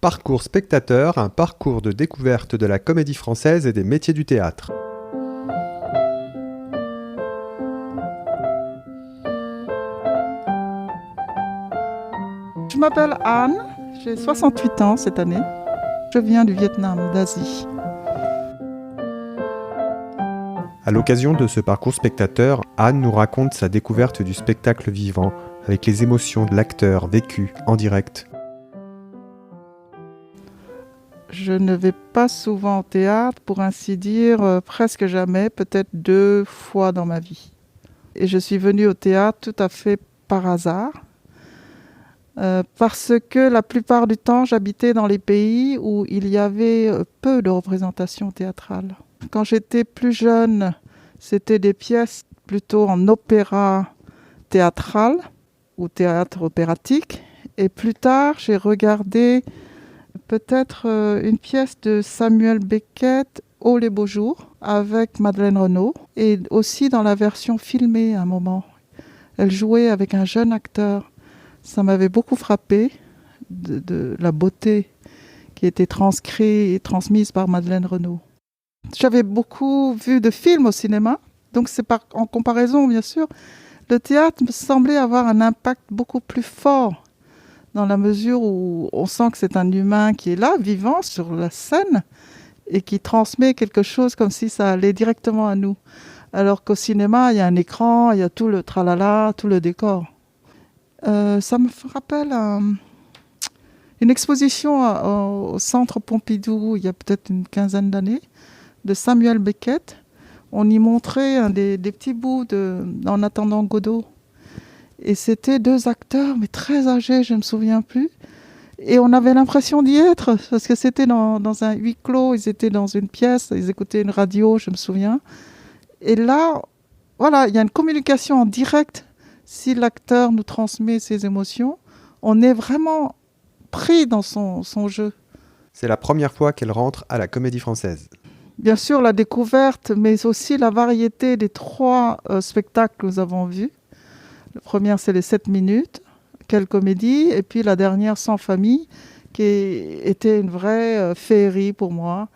Parcours spectateur, un parcours de découverte de la comédie française et des métiers du théâtre. Je m'appelle Anne, j'ai 68 ans cette année. Je viens du Vietnam, d'Asie. À l'occasion de ce parcours spectateur, Anne nous raconte sa découverte du spectacle vivant, avec les émotions de l'acteur vécues en direct. Je ne vais pas souvent au théâtre, pour ainsi dire, presque jamais, peut-être 2 fois dans ma vie. Et je suis venue au théâtre tout à fait par hasard, parce que la plupart du temps, j'habitais dans les pays où il y avait peu de représentations théâtrales. Quand j'étais plus jeune, c'était des pièces plutôt en opéra théâtral ou théâtre opératique. Et plus tard, j'ai regardé peut-être une pièce de Samuel Beckett, Oh les beaux jours, avec Madeleine Renaud, et aussi dans la version filmée à un moment. Elle jouait avec un jeune acteur. Ça m'avait beaucoup frappé de la beauté qui était transcrite et transmise par Madeleine Renaud. J'avais beaucoup vu de films au cinéma, donc c'est en comparaison, bien sûr. Le théâtre me semblait avoir un impact beaucoup plus fort, dans la mesure où on sent que c'est un humain qui est là, vivant sur la scène, et qui transmet quelque chose comme si ça allait directement à nous. Alors qu'au cinéma, il y a un écran, il y a tout le tralala, tout le décor. Ça me rappelle une exposition au Centre Pompidou, il y a peut-être une quinzaine d'années, de Samuel Beckett. On y montrait des petits bouts En attendant Godot. Et c'était 2 acteurs, mais très âgés, je ne me souviens plus. Et on avait l'impression d'y être, parce que c'était dans un huis clos, ils étaient dans une pièce, ils écoutaient une radio, je me souviens. Et là, voilà, il y a une communication en direct. Si l'acteur nous transmet ses émotions, on est vraiment pris dans son jeu. C'est la première fois qu'elle rentre à la Comédie Française. Bien sûr, la découverte, mais aussi la variété des 3 spectacles que nous avons vus. Le premier, c'est les 7 minutes, quelle comédie, et puis la dernière, Sans famille, qui était une vraie féerie pour moi.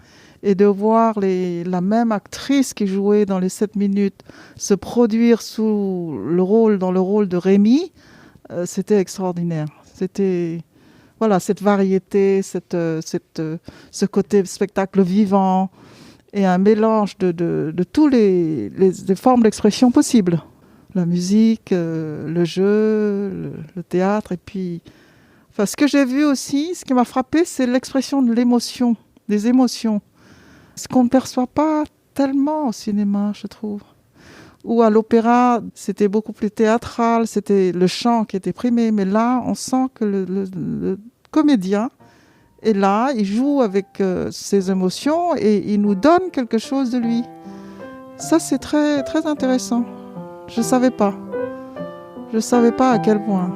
Et de voir la même actrice qui jouait dans les 7 minutes se produire dans le rôle de Rémi, c'était extraordinaire. C'était cette variété, ce côté spectacle vivant et un mélange de toutes les formes d'expression possibles. La musique, le jeu, le théâtre. Et puis, ce que j'ai vu aussi, ce qui m'a frappé, c'est l'expression de l'émotion, des émotions. Ce qu'on ne perçoit pas tellement au cinéma, je trouve. Ou à l'opéra, c'était beaucoup plus théâtral, c'était le chant qui était primé. Mais là, on sent que le comédien est là, il joue avec ses émotions et il nous donne quelque chose de lui. Ça, c'est très, très intéressant. Je ne savais pas. Je ne savais pas à quel point.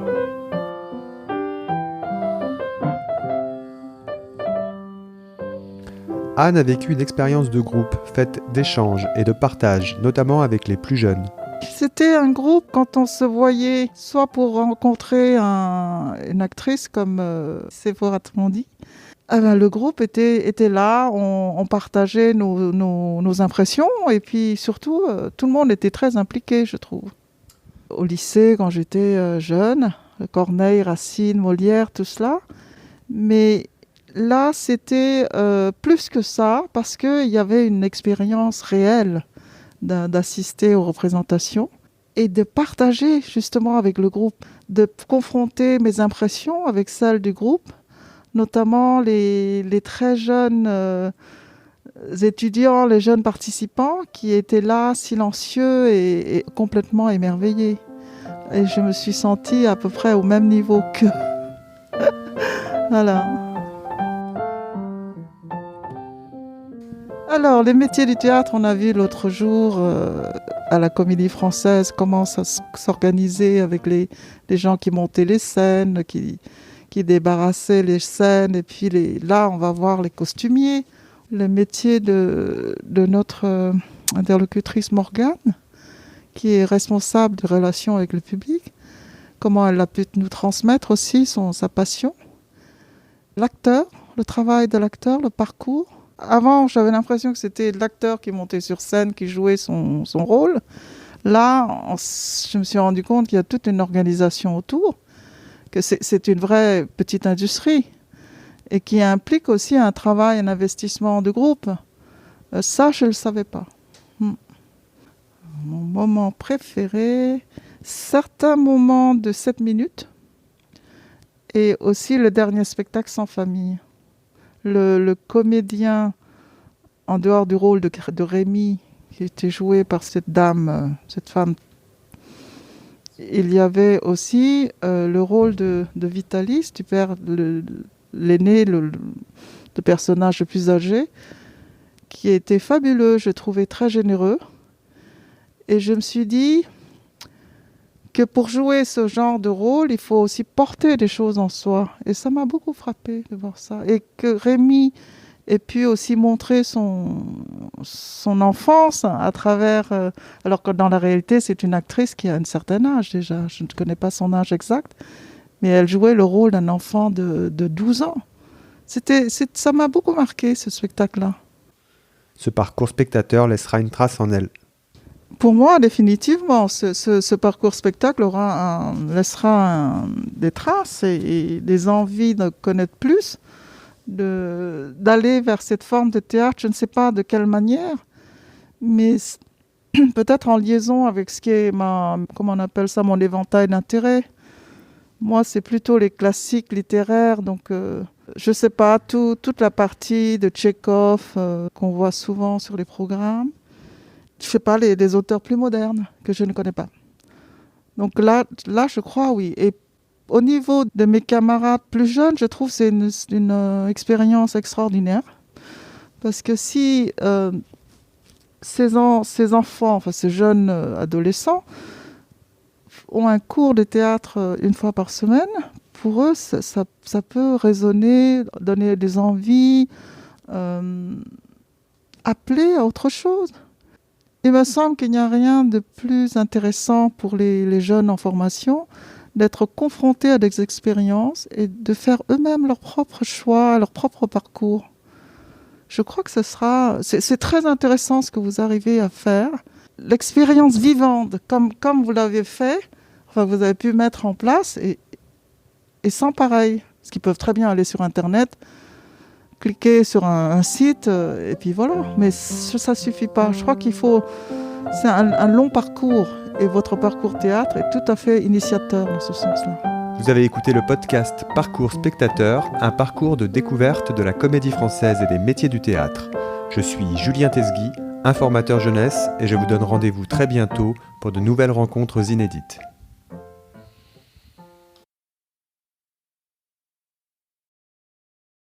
Anne a vécu une expérience de groupe, faite d'échanges et de partage, notamment avec les plus jeunes. C'était un groupe quand on se voyait, soit pour rencontrer une actrice comme Séphora Mondi. Le groupe était là, on partageait nos impressions et puis surtout, tout le monde était très impliqué, je trouve. Au lycée, quand j'étais jeune, Corneille, Racine, Molière, tout cela. Mais là, c'était plus que ça, parce qu'il y avait une expérience réelle d'assister aux représentations et de partager justement avec le groupe, de confronter mes impressions avec celles du groupe, notamment les très jeunes étudiants, les jeunes participants qui étaient là, silencieux et complètement émerveillés. Et je me suis sentie à peu près au même niveau qu'eux. Voilà. Alors, les métiers du théâtre, on a vu l'autre jour à la Comédie Française comment ça s'organisait avec les gens qui montaient les scènes, qui débarrassaient les scènes. Et puis là, on va voir les costumiers. Le métier de notre interlocutrice Morgane, qui est responsable des relations avec le public, comment elle a pu nous transmettre aussi sa passion. L'acteur, le travail de l'acteur, le parcours. Avant, j'avais l'impression que c'était l'acteur qui montait sur scène, qui jouait son rôle. Là, je me suis rendu compte qu'il y a toute une organisation autour, que c'est une vraie petite industrie et qui implique aussi un travail, un investissement de groupe. Ça, je ne le savais pas. Mon moment préféré, certains moments de 7 minutes et aussi le dernier spectacle sans famille. Le comédien, en dehors du rôle de Rémi, qui était joué par cette dame, cette femme, il y avait aussi le rôle de Vitalis, du père, l'aîné, le personnage le plus âgé, qui était fabuleux, je trouvais très généreux. Et je me suis dit que pour jouer ce genre de rôle, il faut aussi porter des choses en soi. Et ça m'a beaucoup frappé de voir ça. Et que Rémi ait pu aussi montrer son enfance à travers... alors que dans la réalité, c'est une actrice qui a un certain âge déjà. Je ne connais pas son âge exact. Mais elle jouait le rôle d'un enfant de 12 ans. Ça m'a beaucoup marqué, ce spectacle-là. Ce parcours spectateur laissera une trace en elle. Pour moi, définitivement, ce parcours spectacle laissera des traces et des envies de connaître plus, d'aller vers cette forme de théâtre. Je ne sais pas de quelle manière, mais peut-être en liaison avec ce qui est comment on appelle ça, mon éventail d'intérêts. Moi, c'est plutôt les classiques littéraires, donc je ne sais pas, toute la partie de Tchekhov qu'on voit souvent sur les programmes. Je ne sais pas, les auteurs plus modernes que je ne connais pas. Donc là, je crois, oui. Et au niveau de mes camarades plus jeunes, je trouve que c'est une expérience extraordinaire. Parce que si ces enfants, enfin ces jeunes adolescents, ont un cours de théâtre une fois par semaine, pour eux, ça peut résonner, donner des envies, appeler à autre chose. Il me semble qu'il n'y a rien de plus intéressant pour les jeunes en formation d'être confrontés à des expériences et de faire eux-mêmes leurs propres choix, leur propre parcours. Je crois que c'est très intéressant ce que vous arrivez à faire. L'expérience vivante, comme vous l'avez fait, enfin, vous avez pu mettre en place et sans pareil. Parce qu'ils peuvent très bien aller sur Internet, cliquer sur un site et puis voilà. Mais ça ne suffit pas. Je crois qu'il faut... C'est un long parcours et votre parcours théâtre est tout à fait initiateur dans ce sens-là. Vous avez écouté le podcast Parcours Spectateur, un parcours de découverte de la comédie française et des métiers du théâtre. Je suis Julien Tesgui, informateur jeunesse et je vous donne rendez-vous très bientôt pour de nouvelles rencontres inédites.